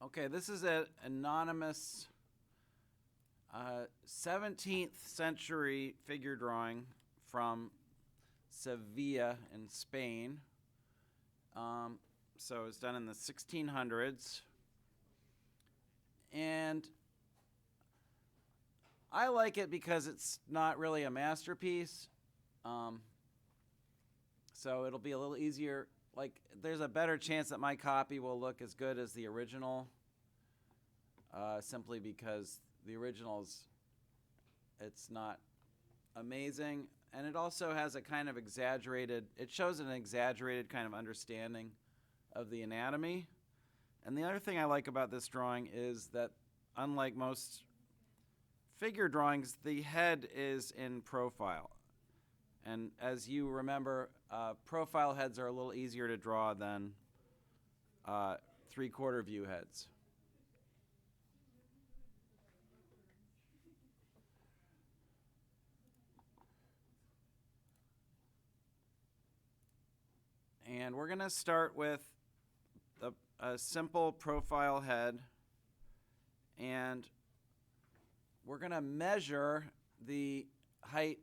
Okay, this is an anonymous 17th century figure drawing from Sevilla in Spain. So it's done in the 1600s. And I like it because it's not really a masterpiece. So it'll be a little easier. Like, there's a better chance that my copy will look as good as the original, simply because the original's, it's not amazing. And it also has a kind of exaggerated, it shows an exaggerated kind of understanding of the anatomy. And the other thing I like about this drawing is that, unlike most figure drawings, the head is in profile. And as you remember, profile heads are a little easier to draw than three-quarter view heads. And we're going to start with a simple profile head. And we're going to measure the height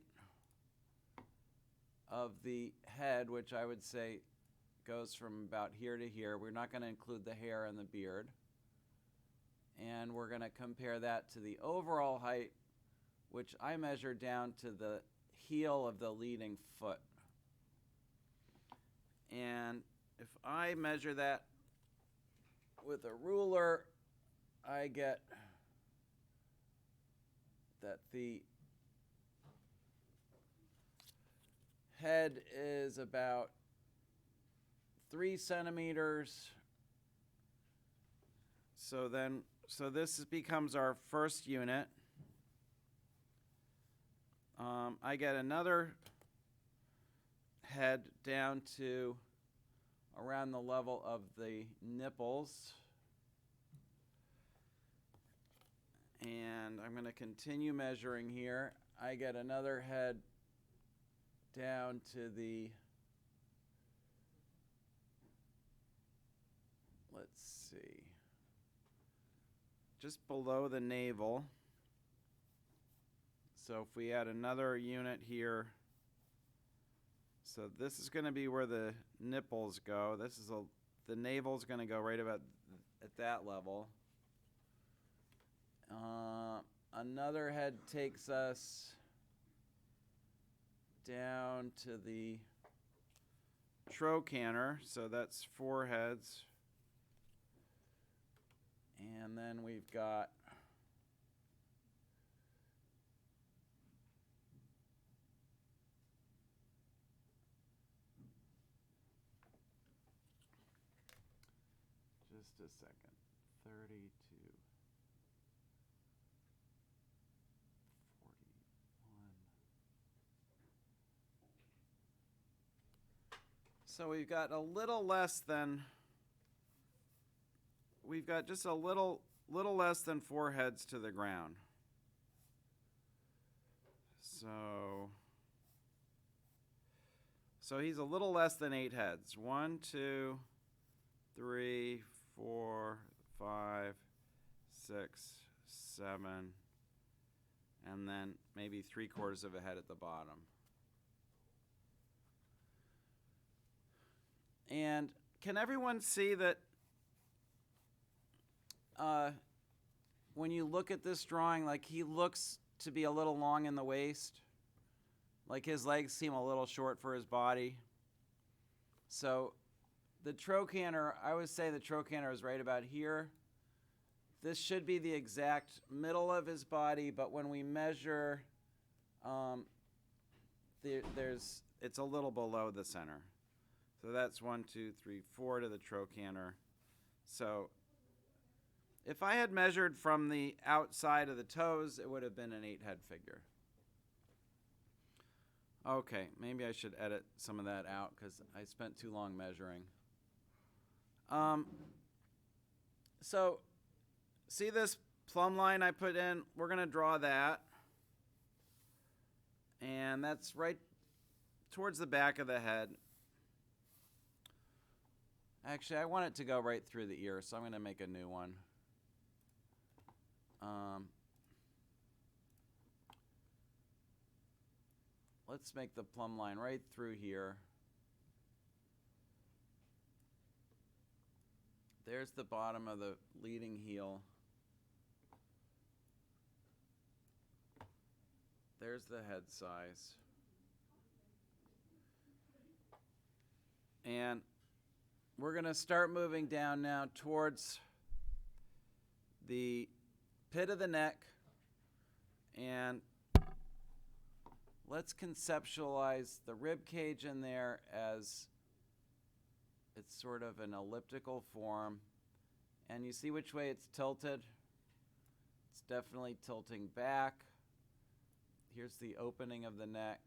of the head, which I would say goes from about here to here. We're not going to include the hair and the beard. And we're going to compare that to the overall height, which I measure down to the heel of the leading foot. And if I measure that with a ruler, I get that the head is about 3 centimeters. So this becomes our first unit. I get another head down to around the level of the nipples. And I'm going to continue measuring here. I get another head down to the, let's see, just below the navel. So if we add another unit here, so this is going to be where the nipples go. The navel's going to go right about at that level. Another head takes us down to the trochanter, so that's 4 heads. And then we've got just a second, 32. 41. So we've got a little less than, we've got just a little less than 4 heads to the ground. So he's a little less than 8 heads. 1, 2, 3, 4, 5, 6, 7, and then maybe 3/4 of a head at the bottom. And can everyone see that when you look at this drawing, like, he looks to be a little long in the waist? Like, his legs seem a little short for his body. So the trochanter, I would say the trochanter is right about here. This should be the exact middle of his body, but when we measure, it's a little below the center. So that's 1, 2, 3, 4 to the trochanter. So if I had measured from the outside of the toes, it would have been an 8-head figure. Okay, maybe I should edit some of that out because I spent too long measuring. So see this plumb line I put in? We're going to draw that. And that's right towards the back of the head. Actually, I want it to go right through the ear, so I'm going to make a new one. Let's make the plumb line right through here. There's the bottom of the leading heel. There's the head size. And we're going to start moving down now towards the pit of the neck. And let's conceptualize the rib cage in there as it's sort of an elliptical form. And you see which way it's tilted? It's definitely tilting back. Here's the opening of the neck.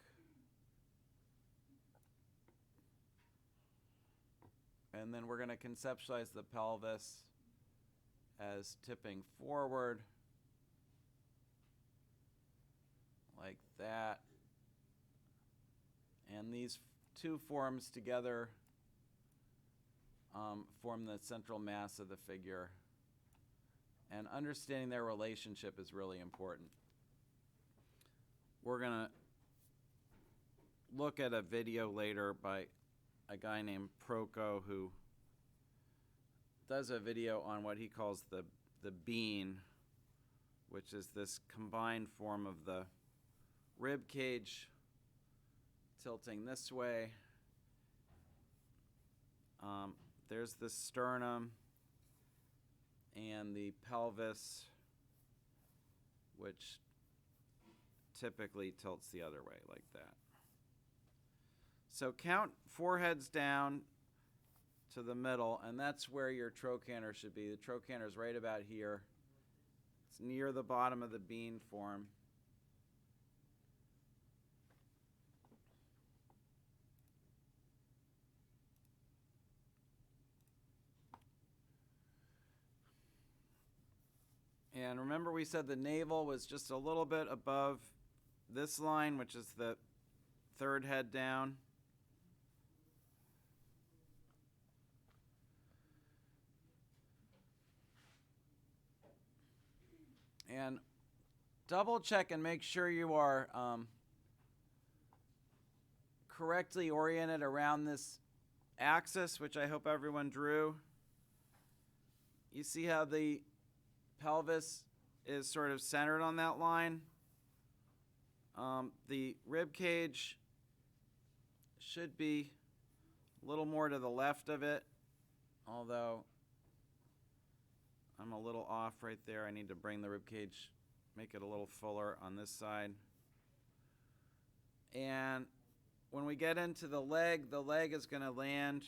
And then we're going to conceptualize the pelvis as tipping forward, like that. And these two forms together form the central mass of the figure. And understanding their relationship is really important. We're going to look at a video later by a guy named Proko, who does a video on what he calls the bean, which is this combined form of the rib cage tilting this way. There's the sternum and the pelvis, which typically tilts the other way like that. So count 4 heads down to the middle, and that's where your trochanter should be. The trochanter is right about here. It's near the bottom of the bean form. And remember, we said the navel was just a little bit above this line, which is the 3rd head down. And double check and make sure you are correctly oriented around this axis, which I hope everyone drew. You see how the pelvis is sort of centered on that line? The rib cage should be a little more to the left of it, although I'm a little off right there. I need to bring the rib cage, make it a little fuller on this side. And when we get into the leg is going to land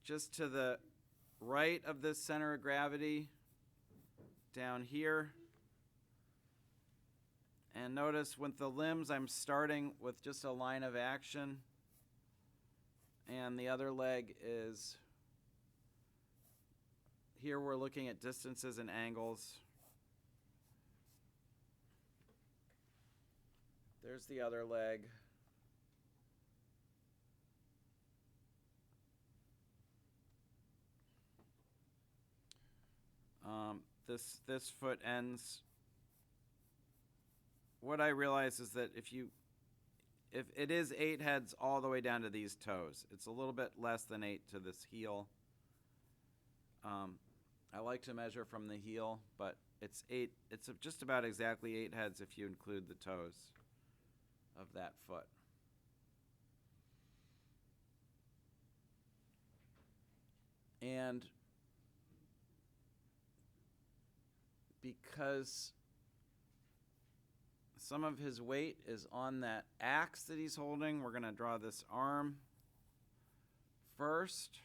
just to the right of this center of gravity down here. And notice with the limbs, I'm starting with just a line of action. And the other leg is, here we're looking at distances and angles. There's the other leg. This foot ends. What I realize is that if it is 8 heads all the way down to these toes, it's a little bit less than 8 to this heel. I like to measure from the heel, but it's 8. It's just about exactly 8 heads if you include the toes of that foot. And because some of his weight is on that axe that he's holding, we're going to draw this arm first.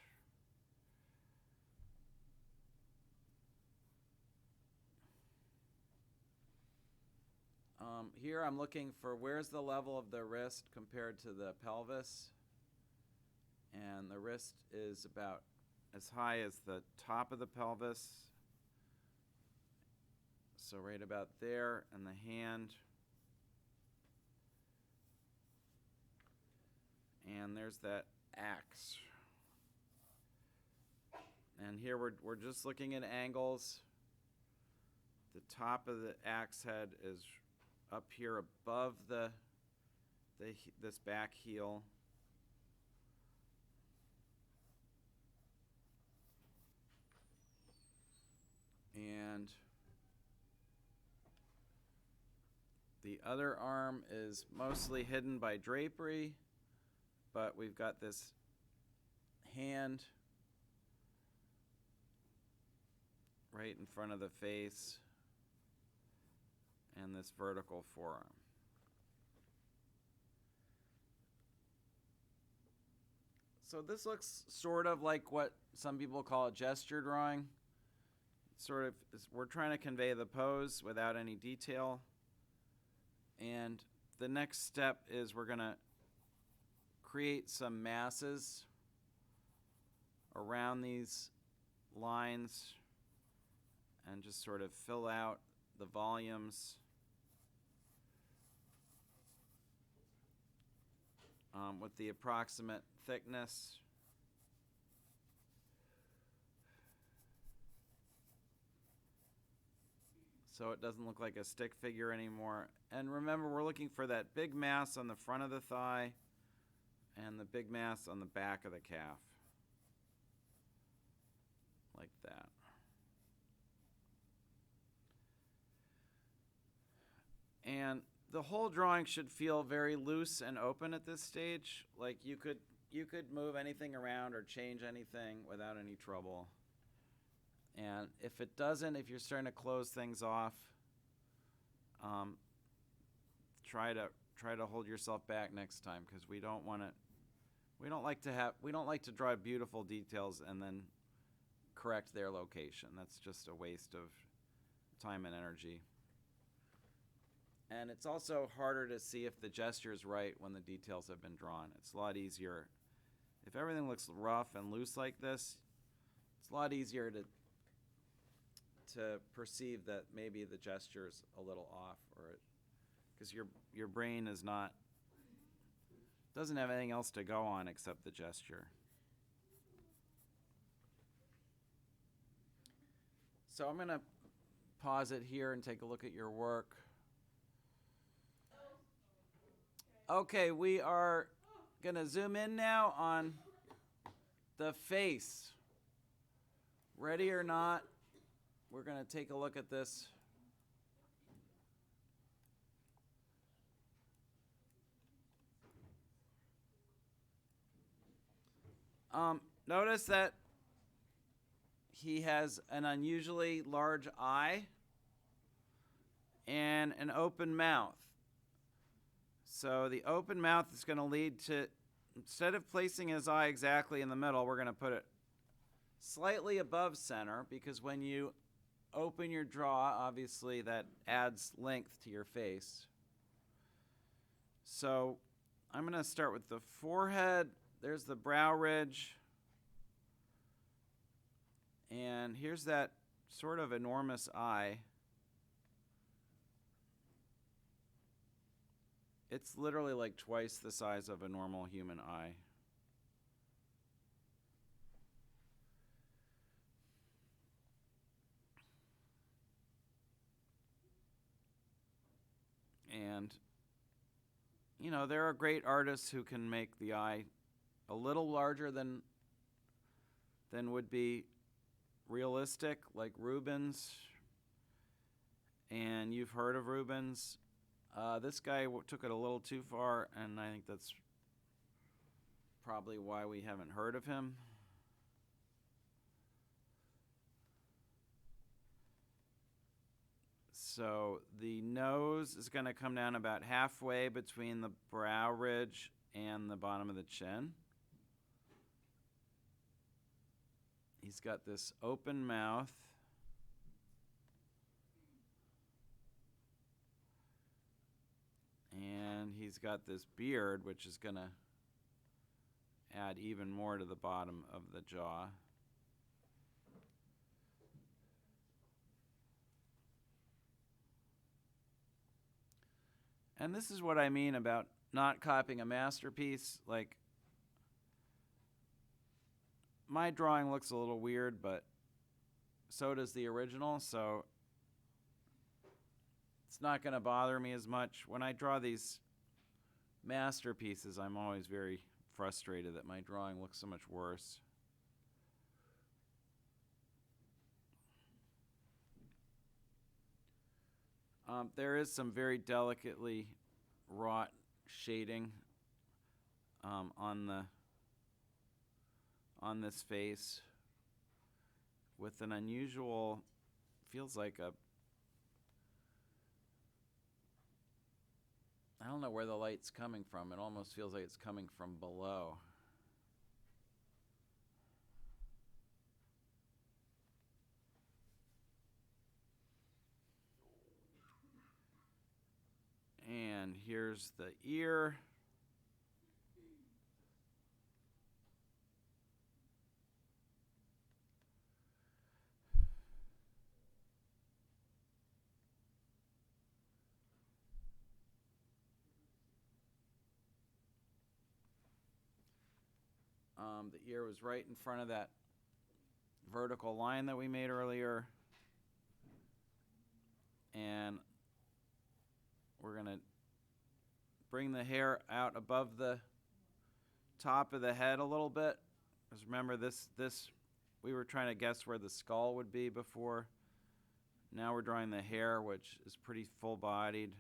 Here I'm looking for where's the level of the wrist compared to the pelvis. And the wrist is about as high as the top of the pelvis. So right about there, and the hand. And there's that axe. And here we're just looking at angles. The top of the axe head is up here above this back heel. And the other arm is mostly hidden by drapery, but we've got this hand right in front of the face and this vertical forearm. So this looks sort of like what some people call a gesture drawing. Sort of, we're trying to convey the pose without any detail. And the next step is we're going to create some masses around these lines and just sort of fill out the volumes with the approximate thickness. So it doesn't look like a stick figure anymore. And remember, we're looking for that big mass on the front of the thigh and the big mass on the back of the calf. Like that. And the whole drawing should feel very loose and open at this stage. Like you could move anything around or change anything without any trouble. And if it doesn't, if you're starting to close things off, try to hold yourself back next time, because we don't like to draw beautiful details and then correct their location. That's just a waste of time and energy. And it's also harder to see if the gesture is right when the details have been drawn. It's a lot easier. If everything looks rough and loose like this, it's a lot easier to perceive that maybe the gesture's a little off, or because your brain doesn't have anything else to go on except the gesture. So I'm going to pause it here and take a look at your work. Okay, we are going to zoom in now on the face. Ready or not, we're going to take a look at this. Notice that he has an unusually large eye and an open mouth. So the open mouth is going to lead to, instead of placing his eye exactly in the middle, we're going to put it slightly above center, because when you open your jaw, obviously that adds length to your face. So I'm going to start with the forehead. There's the brow ridge. And here's that sort of enormous eye. It's literally like twice the size of a normal human eye. And, you know, there are great artists who can make the eye a little larger than would be realistic, like Rubens. And you've heard of Rubens. This guy took it a little too far, and I think that's probably why we haven't heard of him. So the nose is going to come down about halfway between the brow ridge and the bottom of the chin. He's got this open mouth. And he's got this beard, which is going to add even more to the bottom of the jaw. And this is what I mean about not copying a masterpiece. Like, my drawing looks a little weird, but so does the original. So it's not going to bother me as much. When I draw these masterpieces, I'm always very frustrated that my drawing looks so much worse. There is some very delicately wrought shading on this face with an unusual, feels like a, I don't know where the light's coming from. It almost feels like it's coming from below. And here's the ear. The ear was right in front of that vertical line that we made earlier. And we're going to bring the hair out above the top of the head a little bit. Because remember, this we were trying to guess where the skull would be before. Now we're drawing the hair, which is pretty full-bodied.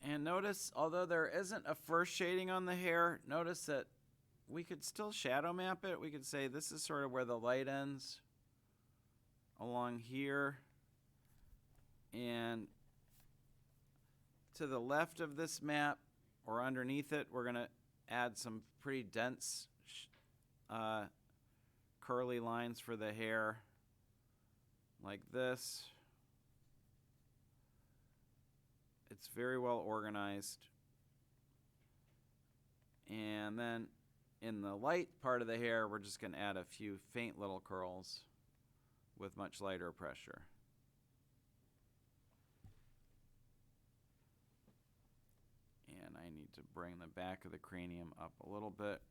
And notice, although there isn't a first shading on the hair, notice that we could still shadow map it. We could say this is sort of where the light ends along here. And to the left of this map, or underneath it, we're going to add some pretty dense curly lines for the hair, like this. It's very well organized. And then in the light part of the hair, we're just going to add a few faint little curls with much lighter pressure. And I need to bring the back of the cranium up a little bit.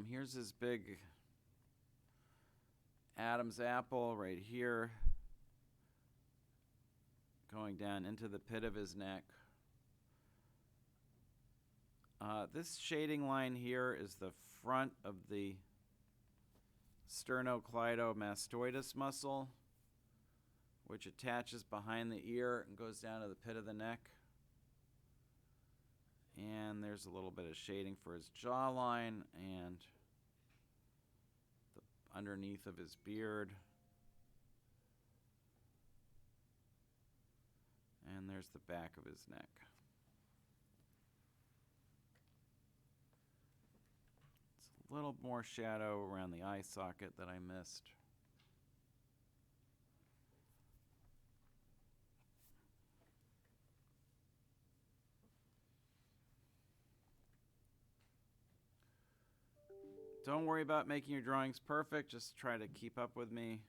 Here's his big Adam's apple right here, going down into the pit of his neck. This shading line here is the front of the sternocleidomastoidus muscle, which attaches behind the ear and goes down to the pit of the neck. And there's a little bit of shading for his jawline and the underneath of his beard. And there's the back of his neck. It's a little more shadow around the eye socket that I missed. Don't worry about making your drawings perfect, just try to keep up with me.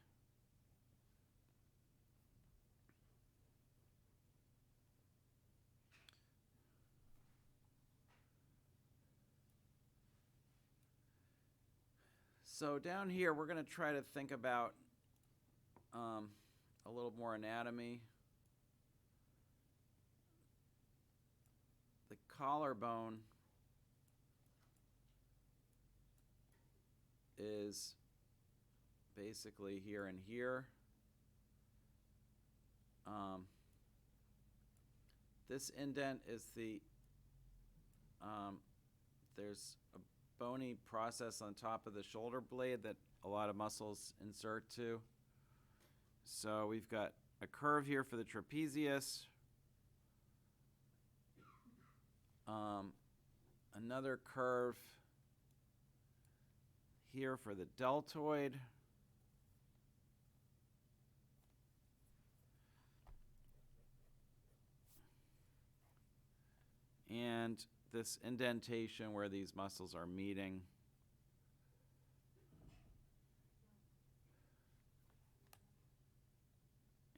So down here, we're going to try to think about a little more anatomy. The collarbone is basically here and here. This indent is there's a bony process on top of the shoulder blade that a lot of muscles insert to. So we've got a curve here for the trapezius. Another curve here for the deltoid. and this indentation where these muscles are meeting.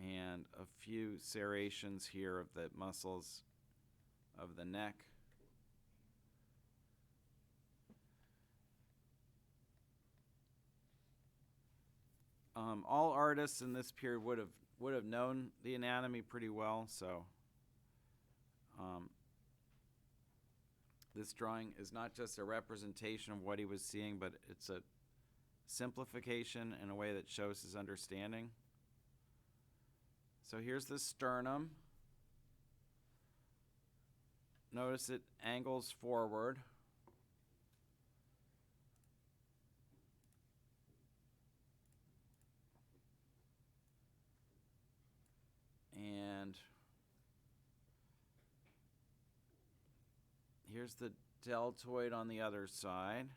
And a few serrations here of the muscles of the neck. All artists in this period would have known the anatomy pretty well, so this drawing is not just a representation of what he was seeing, but it's a simplification in a way that shows his understanding. So here's the sternum. Notice it angles forward. And here's the deltoid on the other side.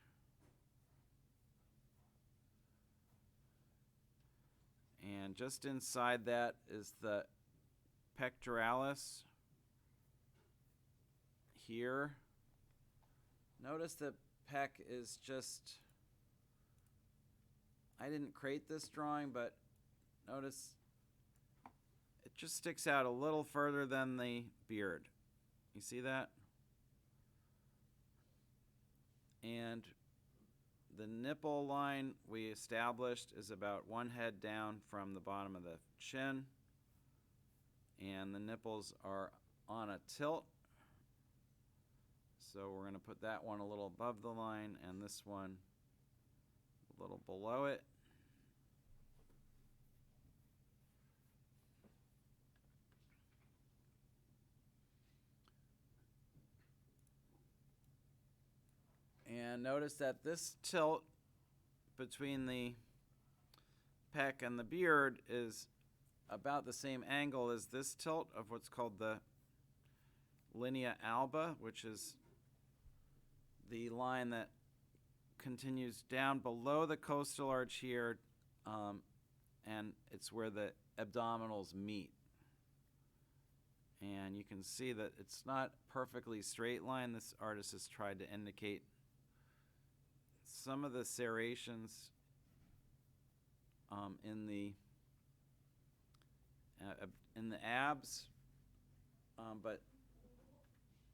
And just inside that is the pectoralis here. Notice the pec is just, I didn't create this drawing, but notice it just sticks out a little further than the beard. You see that? And the nipple line we established is about one head down from the bottom of the chin. And the nipples are on a tilt. So we're going to put that one a little above the line and this one a little below it. And notice that this tilt between the pec and the beard is about the same angle as this tilt of what's called the linea alba, which is the line that continues down below the costal arch here, and it's where the abdominals meet. And you can see that it's not perfectly straight line. This artist has tried to indicate some of the serrations in the abs, but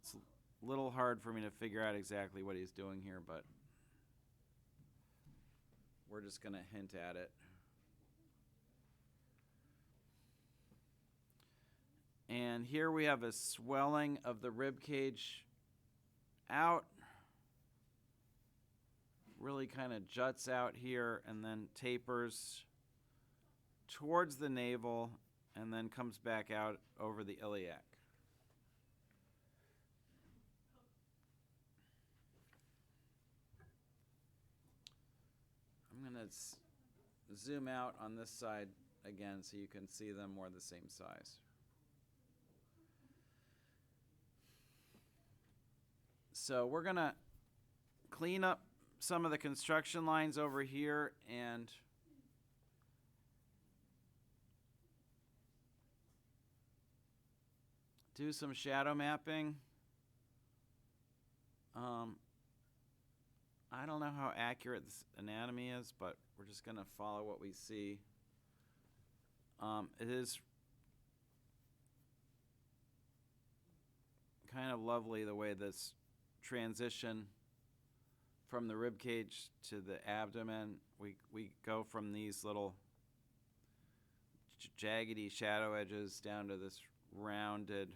it's a little hard for me to figure out exactly what he's doing here, but we're just going to hint at it. And here we have a swelling of the rib cage out. Really kind of juts out here and then tapers towards the navel and then comes back out over the iliac. I'm going to zoom out on this side again so you can see them more the same size. So we're going to clean up some of the construction lines over here and do some shadow mapping. I don't know how accurate this anatomy is, but we're just going to follow what we see. It is kind of lovely the way this transition from the rib cage to the abdomen, we go from these little jaggedy shadow edges down to this rounded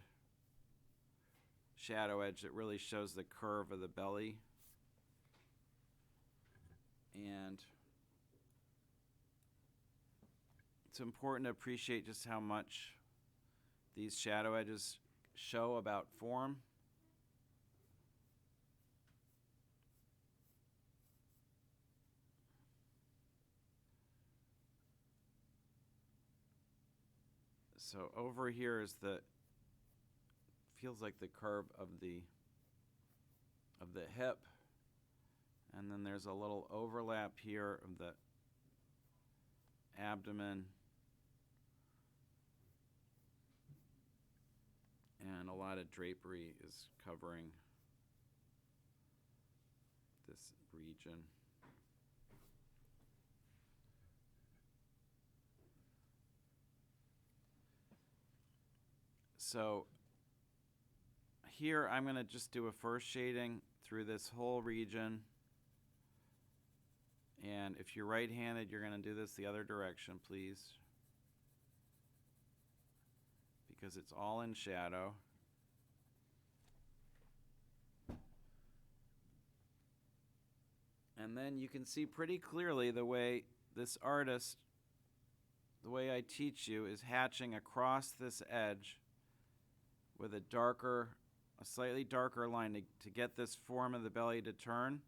shadow edge that really shows the curve of the belly. And it's important to appreciate just how much these shadow edges show about form. So over here is feels like the curve of the hip, and then there's a little overlap here of the abdomen, and a lot of drapery is covering this region. So here I'm going to just do a first shading through this whole region. And if you're right-handed, you're going to do this the other direction, please, because it's all in shadow. And then you can see pretty clearly the way this artist, the way I teach you, is hatching across this edge with a slightly darker line to get this form of the belly to turn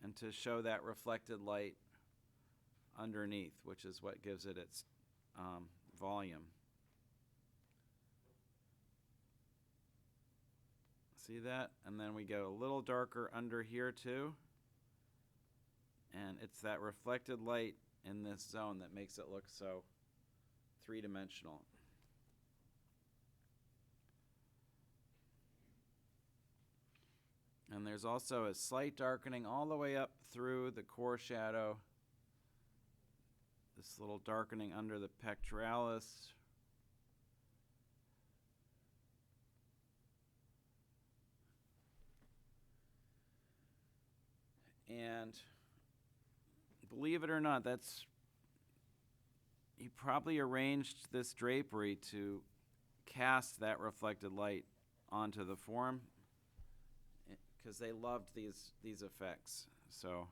and to show that reflected light underneath, which is what gives it its volume. See that? And then we go a little darker under here too. And it's that reflected light in this zone that makes it look so three-dimensional. And there's also a slight darkening all the way up through the core shadow. This little darkening under the pectoralis. And believe it or not, he probably arranged this drapery to cast that reflected light onto the form, because they loved these effects. So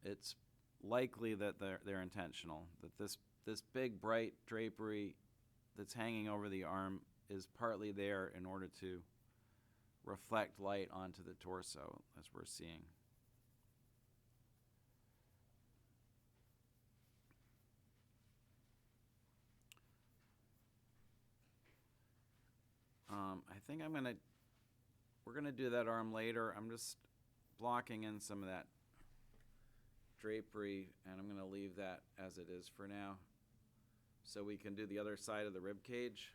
it's likely that they're intentional, that this big bright drapery that's hanging over the arm is partly there in order to reflect light onto the torso, as we're seeing. I think we're gonna do that arm later. I'm just blocking in some of that drapery, and I'm gonna leave that as it is for now, so we can do the other side of the rib cage.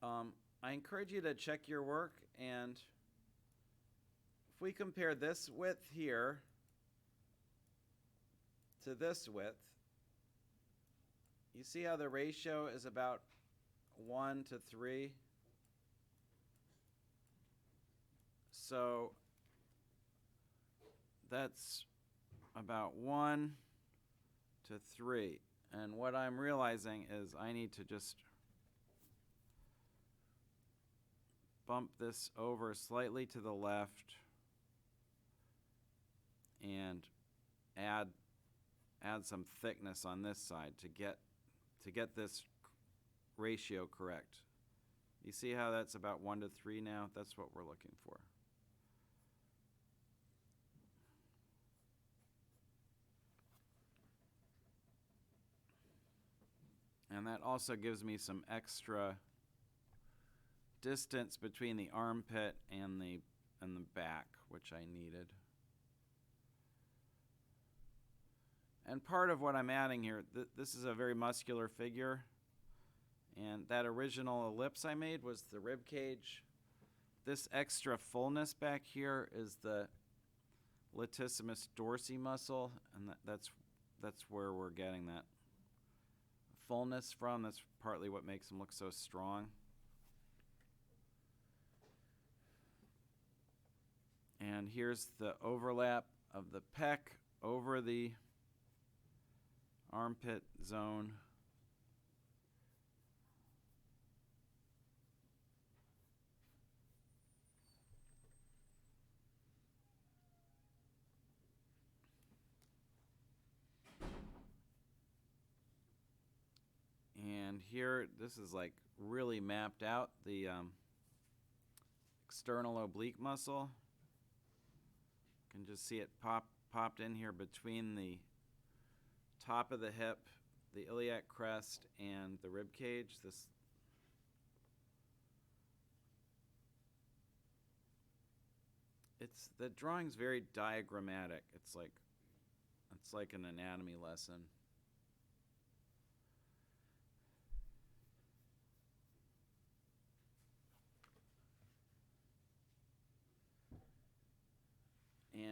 I encourage you to check your work, and if we compare this width here to this width, you see how the ratio is about 1 to 3? So that's about 1 to 3. And what I'm realizing is I need to just bump this over slightly to the left and add some thickness on this side to get this ratio correct. You see how that's about 1 to 3 now? That's what we're looking for. And that also gives me some extra distance between the armpit and the back, which I needed. And part of what I'm adding here, this is a very muscular figure, and that original ellipse I made was the rib cage. This extra fullness back here is the latissimus dorsi muscle, and that's where we're getting that fullness from. That's partly what makes him look so strong. And here's the overlap of the pec over the armpit zone. And here, this is like really mapped out, the external oblique muscle. You can just see it popped in here between the top of the hip, the iliac crest, and the rib cage. The drawing's very diagrammatic. It's like an anatomy lesson.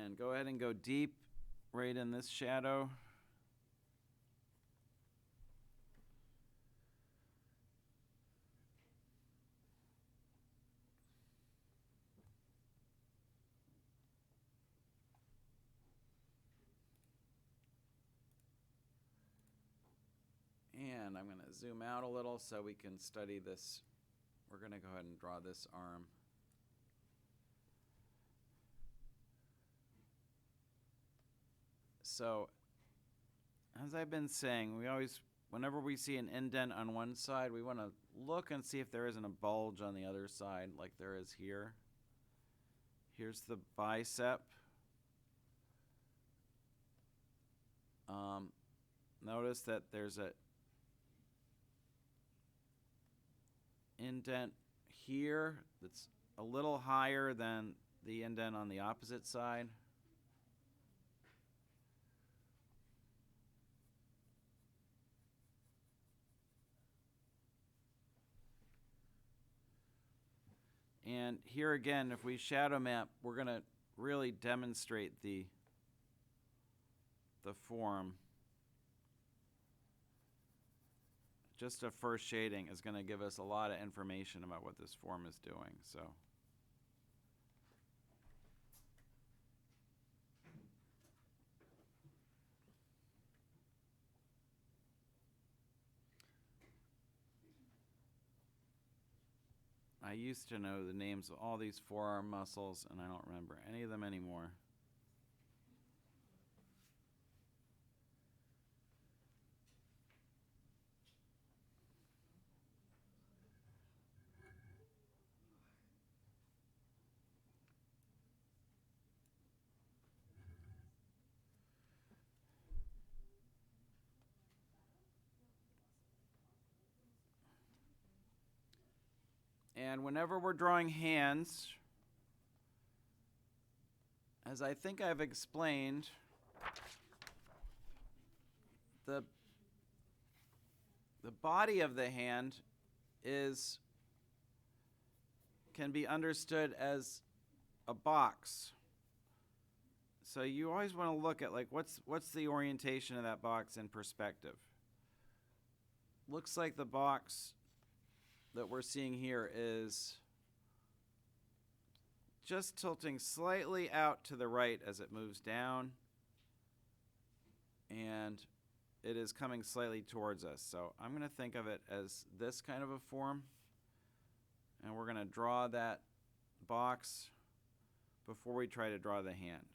And go ahead and go deep right in this shadow. And I'm going to zoom out a little so we can study this. We're going to go ahead and draw this arm. So, as I've been saying, whenever we see an indent on one side, we want to look and see if there isn't a bulge on the other side like there is here. Here's the bicep. Notice that there's a indent here that's a little higher than the indent on the opposite side. And here again, if we shadow map, we're going to really demonstrate the form. Just a first shading is going to give us a lot of information about what this form is doing. So I used to know the names of all these forearm muscles, and I don't remember any of them anymore. And whenever we're drawing hands, as I think I've explained, the body of the hand can be understood as a box. So you always want to look at what's the orientation of that box in perspective. Looks like the box that we're seeing here is just tilting slightly out to the right as it moves down, and it is coming slightly towards us. So I'm going to think of it as this kind of a form, and we're going to draw that box before we try to draw the hand.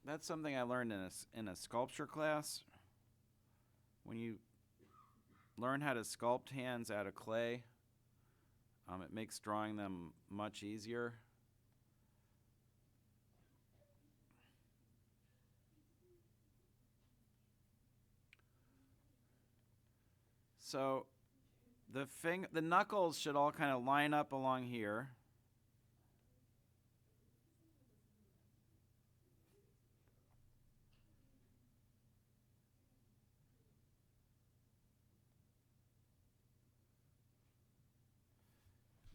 That's something I learned in a sculpture class. When you learn how to sculpt hands out of clay, it makes drawing them much easier. So the knuckles should all kind of line up along here.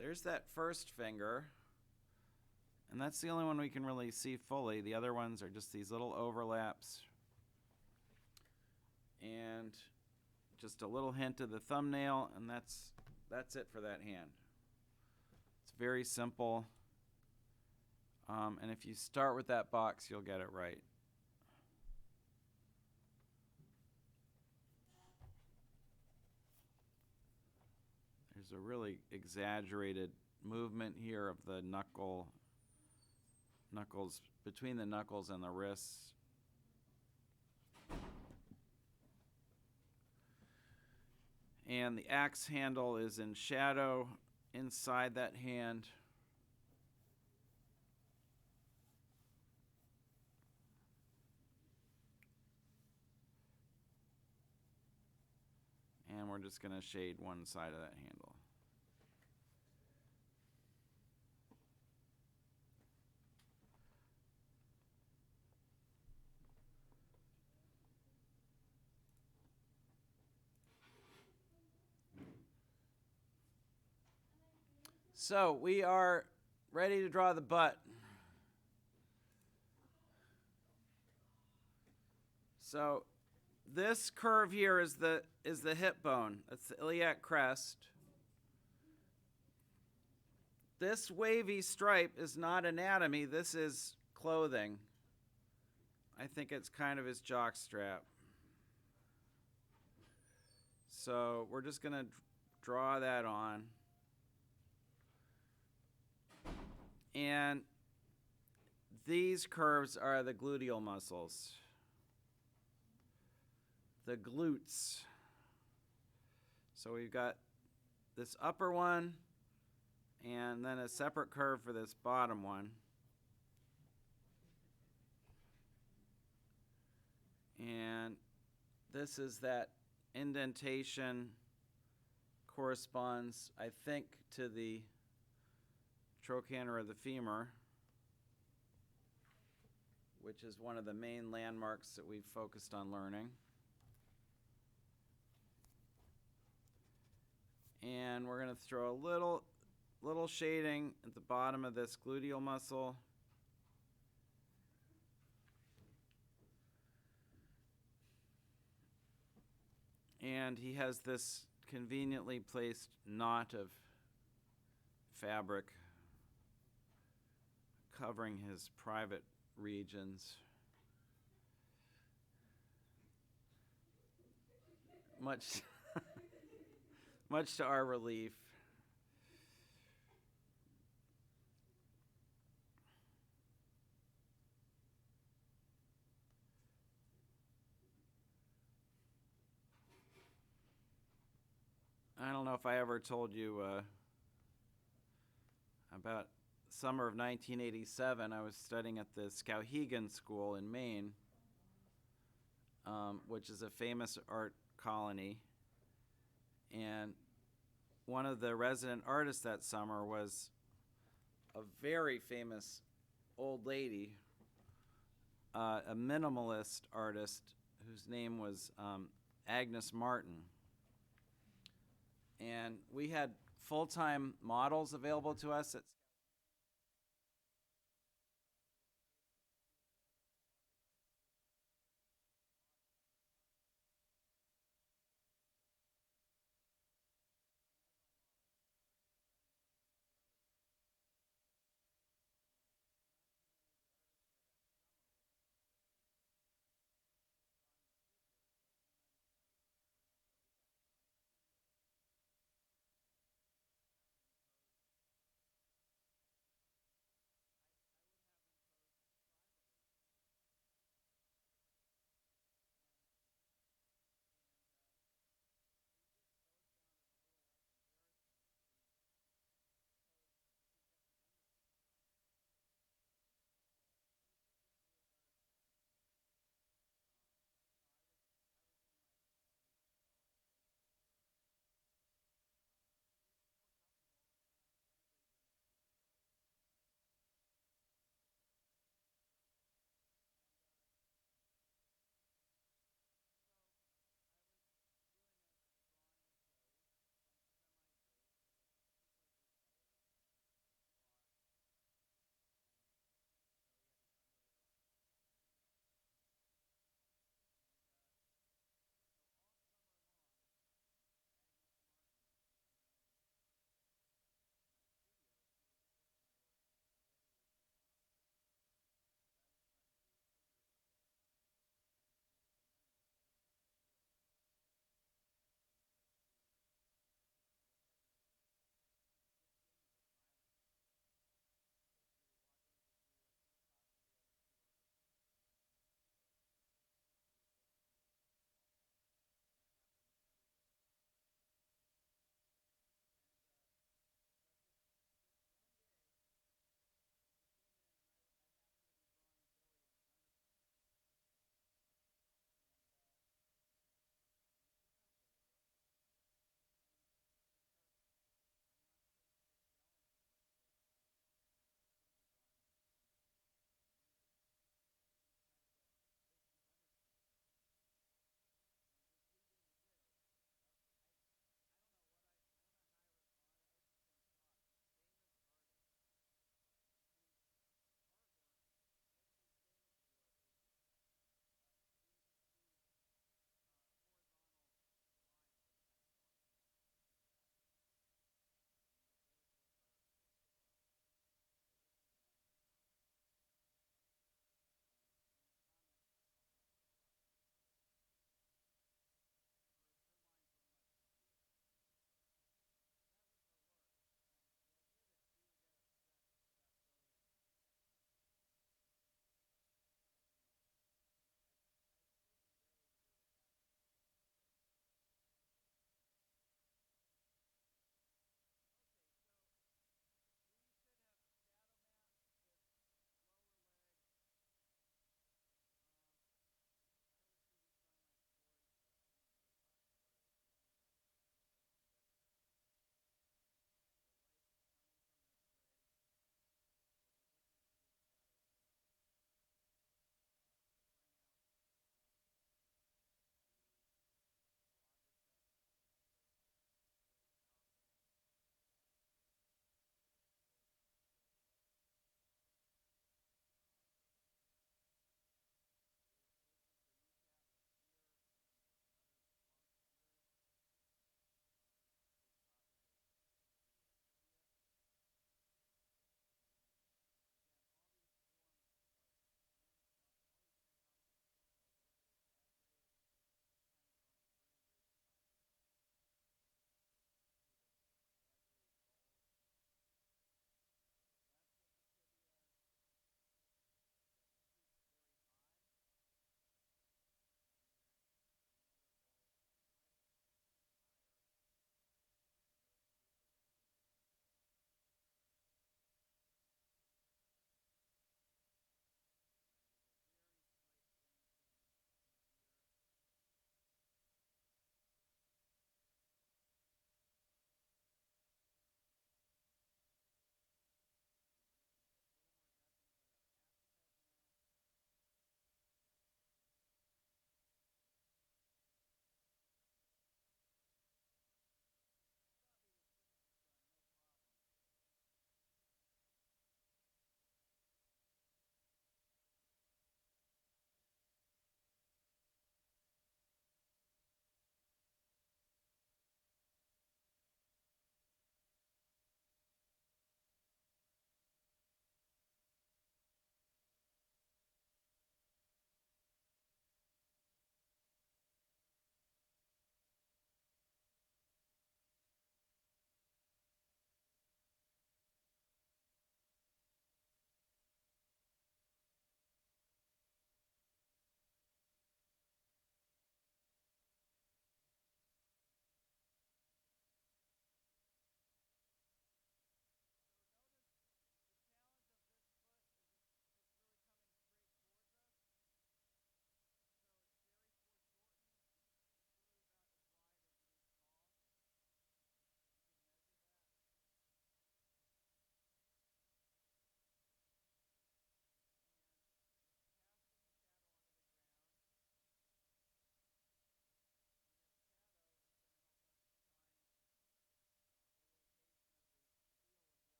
There's that first finger, and that's the only one we can really see fully. The other ones are just these little overlaps. And just a little hint of the thumbnail, and that's it for that hand. It's very simple. And if you start with that box, you'll get it right. There's a really exaggerated movement here of the knuckles between the knuckles and the wrists. And the axe handle is in shadow inside that hand. And we're just going to shade one side of that handle. So we are ready to draw the butt. So this curve here is the hip bone. That's the iliac crest. This wavy stripe is not anatomy. This is clothing. I think it's kind of his jock strap. So we're just going to draw that on. And these curves are the gluteal muscles. The glutes. So we've got this upper one and then a separate curve for this bottom one. And this is that indentation corresponds, I think, to the trochanter of the femur, which is one of the main landmarks that we've focused on learning. And we're going to throw a little shading at the bottom of this gluteal muscle. And he has this conveniently placed knot of fabric covering his private regions. Much to our relief. I don't know if I ever told you about summer of 1987. I was studying at the Skowhegan School in Maine, which is a famous art colony. And one of the resident artists that summer was a very famous old lady, a minimalist artist whose name was Agnes Martin. And we had full-time models available to us at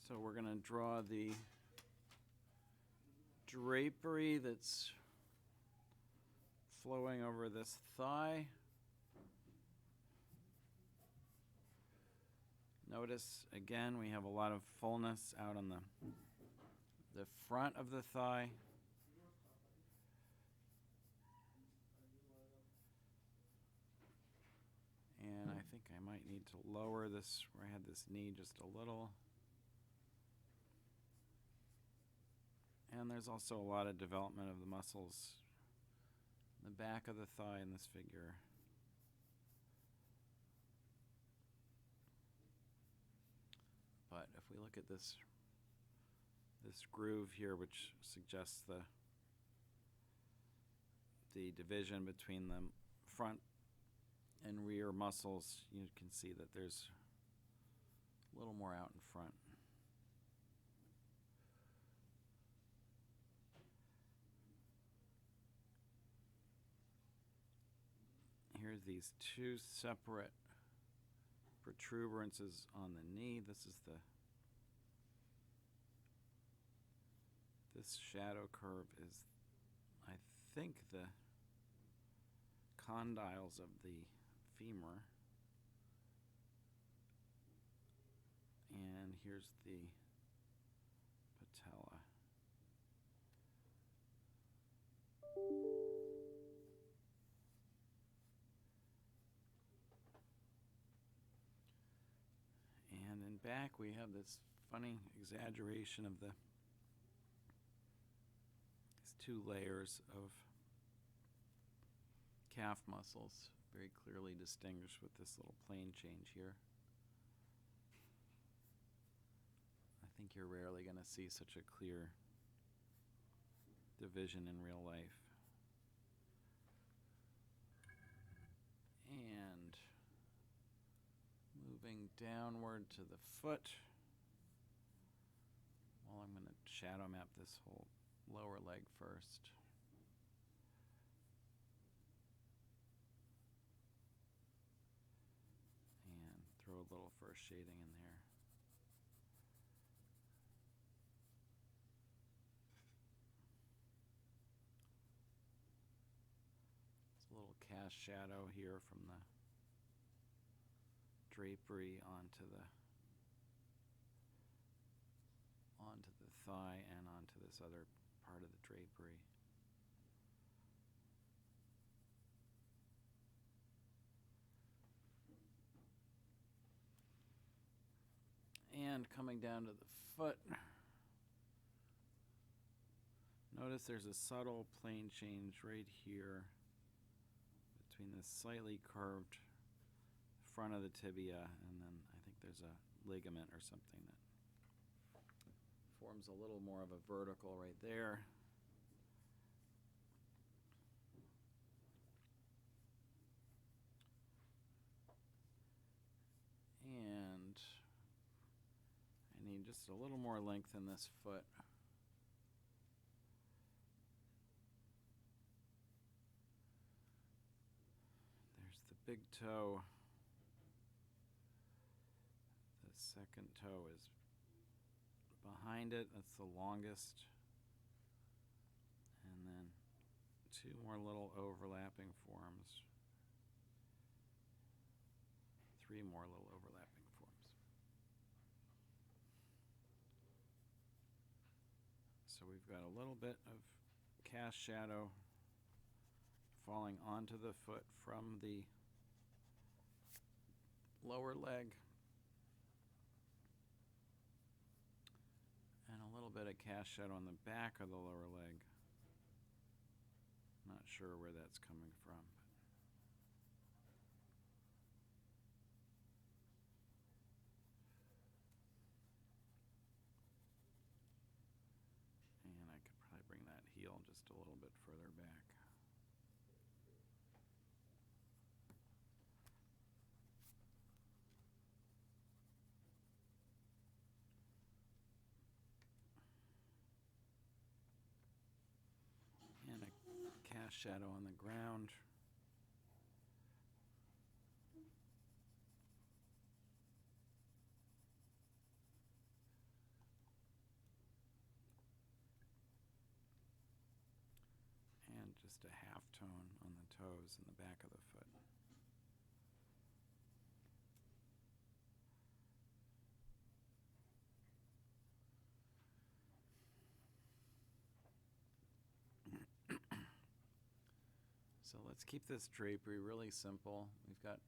So we're going to draw the drapery that's flowing over this thigh. Notice again we have a lot of fullness out on the front of the thigh. And I think I might need to lower this where I had this knee just a little. And there's also a lot of development of the muscles in the back of the thigh in this figure. But if we look at this groove here, which suggests the division between the front and rear muscles, you can see that there's a little more out in front. Here's these two separate protuberances on the knee. This shadow curve is, I think, the condyles of the femur. And here's the patella. And in back we have this funny exaggeration of these two layers of calf muscles, very clearly distinguished with this little plane change here. I think you're rarely going to see such a clear division in real life. And moving downward to the foot. Well, I'm going to shadow map this whole lower leg first. And throw a little first shading in there. There's a little cast shadow here from the drapery onto the thigh and onto this other part of the drapery. And coming down to the foot, notice there's a subtle plane change right here between this slightly curved front of the tibia, and then I think there's a ligament or something that forms a little more of a vertical right there. And I need just a little more length in this foot. There's the big toe. The second toe is behind it. That's the longest. And then two more little overlapping forms. Three more little overlapping forms. So we've got a little bit of cast shadow falling onto the foot from the lower leg. And a little bit of cast shadow on the back of the lower leg. Not sure where that's coming from. And I could probably bring that heel just a little bit further back. And a cast shadow on the ground. just a half tone on the toes and the back of the foot. So let's keep this drapery really simple. We've got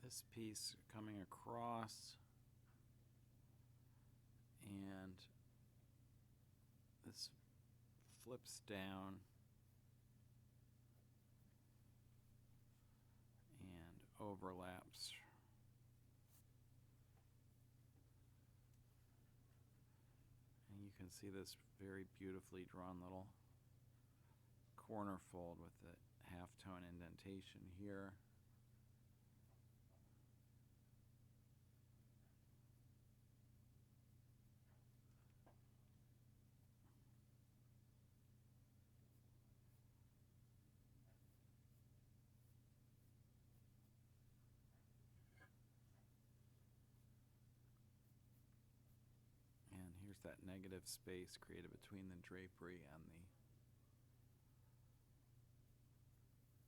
this piece coming across, and this flips down and overlaps. And you can see this very beautifully drawn little corner fold with the halftone indentation here. And here's that negative space created between the drapery and the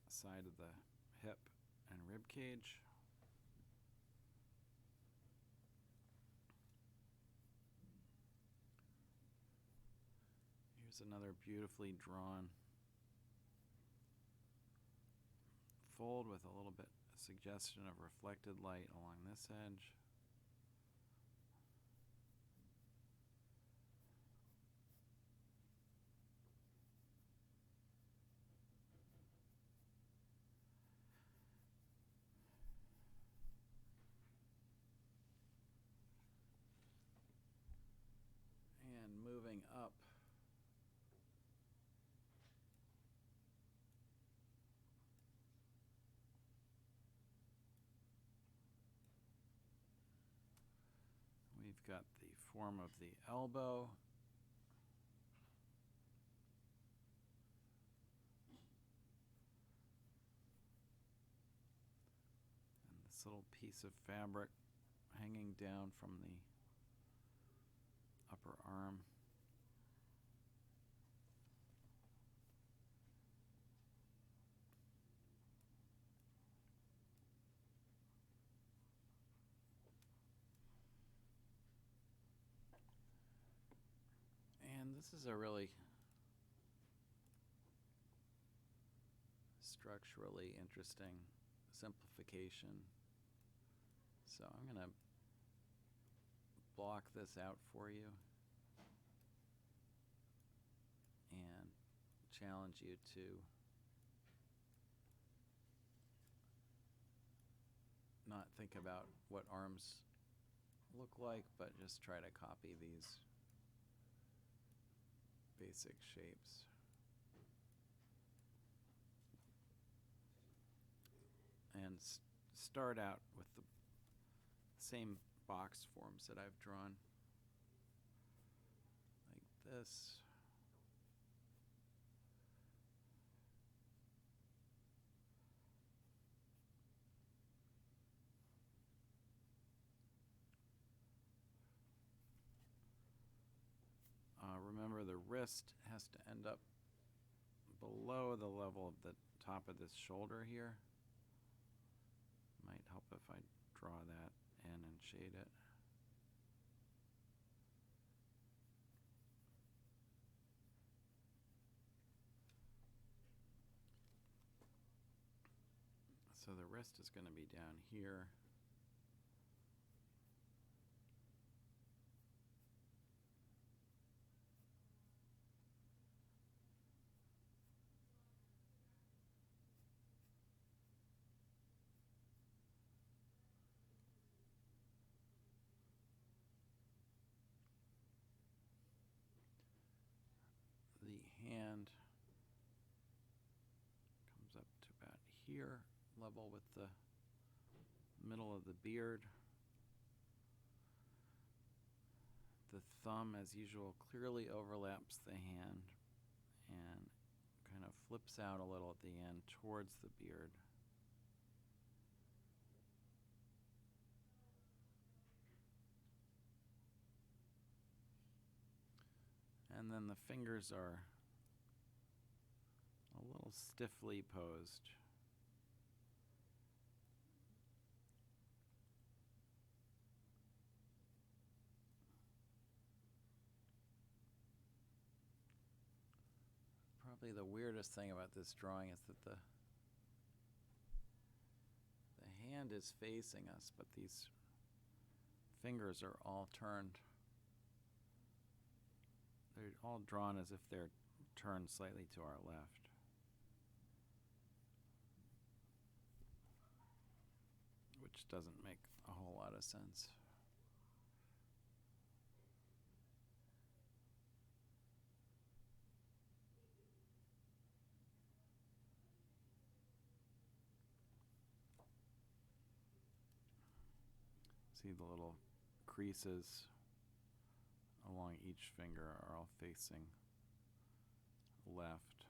side of the hip and rib cage. Here's another beautifully drawn fold with a little bit suggestion of reflected light along this edge. And moving up, we've got the form of the elbow. And this little piece of fabric hanging down from the upper arm. And this is a really structurally interesting simplification. So I'm going to block this out for you and challenge you to not think about what arms look like, but just try to copy these basic shapes. And start out with the same box forms that I've drawn, like this. Remember, the wrist has to end up below the level of the top of this shoulder here. Might help if I draw that in and shade it. So the wrist is going to be down here. The hand comes up to about here, level with the middle of the beard. The thumb, as usual, clearly overlaps the hand and kind of flips out a little at the end towards the beard. And then the fingers are a little stiffly posed. Probably the weirdest thing about this drawing is that the hand is facing us, but these fingers are all turned. They're all drawn as if they're turned slightly to our left. Which doesn't make a whole lot of sense. See the little creases along each finger are all facing left.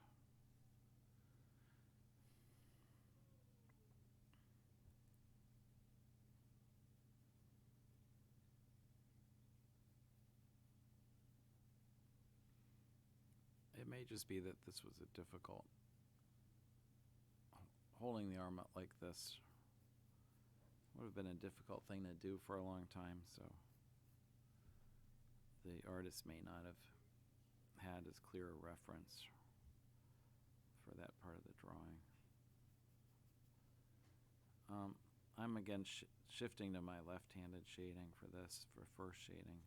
It may just be that this was a difficult, holding the arm up like this would have been a difficult thing to do for a long time, so the artist may not have had as clear a reference for that part of the drawing. I'm again shifting to my left-handed shading for this, for first shading.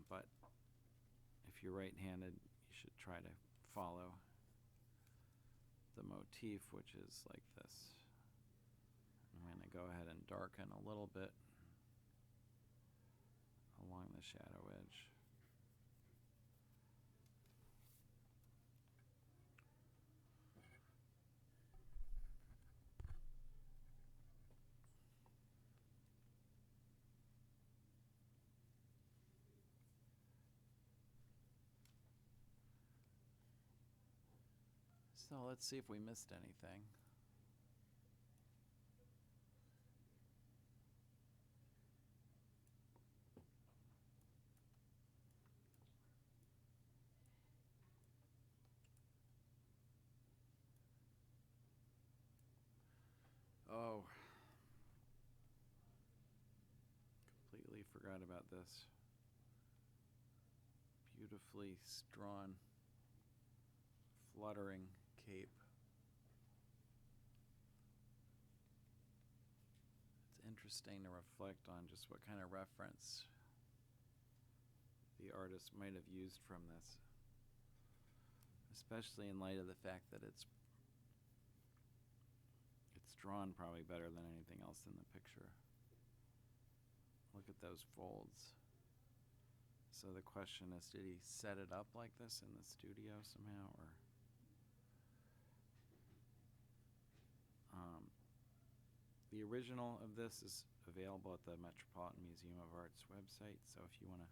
But if you're right-handed, you should try to follow the motif, which is like this. I'm going to go ahead and darken a little bit along the shadow edge. So let's see if we missed anything. Oh, completely forgot about this. Beautifully drawn, fluttering cape. It's interesting to reflect on just what kind of reference the artist might have used from this, especially in light of the fact that it's drawn probably better than anything else in the picture. Look at those folds. So the question is, did he set it up like this in the studio somehow, or the original of this is available at the Metropolitan Museum of Art's website, so if you want to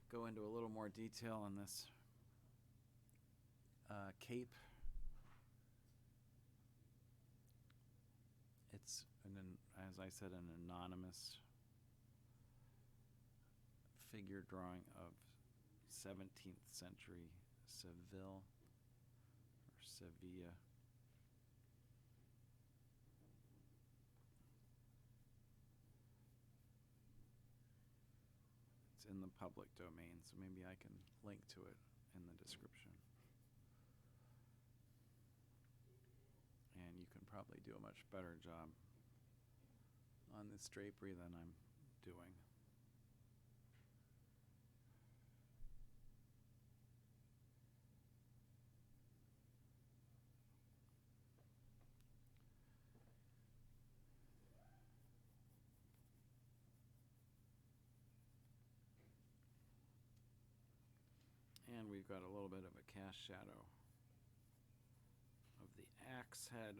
go into a little more detail on this cape, it's, as I said, an anonymous figure drawing of 17th century Seville or Sevilla. It's in the public domain, so maybe I can link to it in the description. And you can probably do a much better job on this drapery than I'm doing. And we've got a little bit of a cast shadow of the axe head.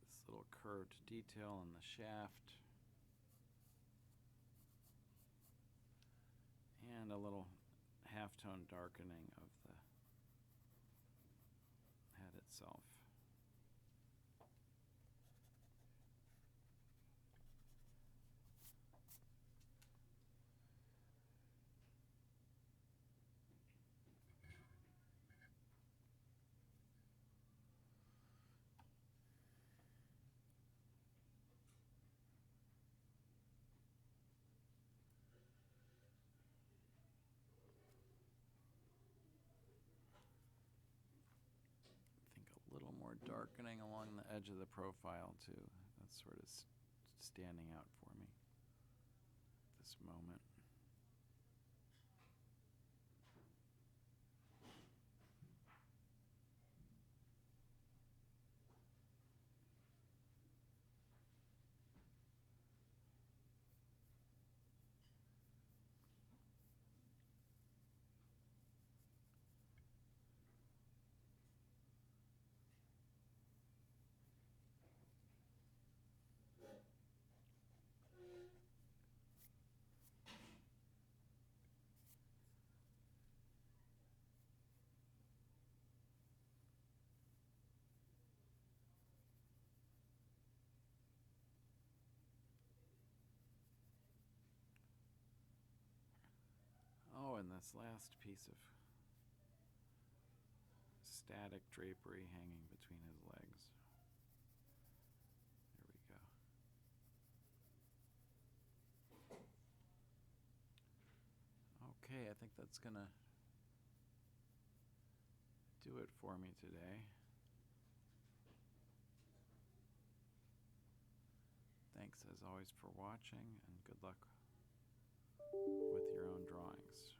This little curved detail in the shaft. And a little halftone darkening of the head itself. I think a little more darkening along the edge of the profile too. That's sort of standing out for me at this moment. Oh, and this last piece of static drapery hanging between his legs. There we go. Okay, I think that's gonna do it for me today. Thanks as always for watching, and good luck with your own drawings.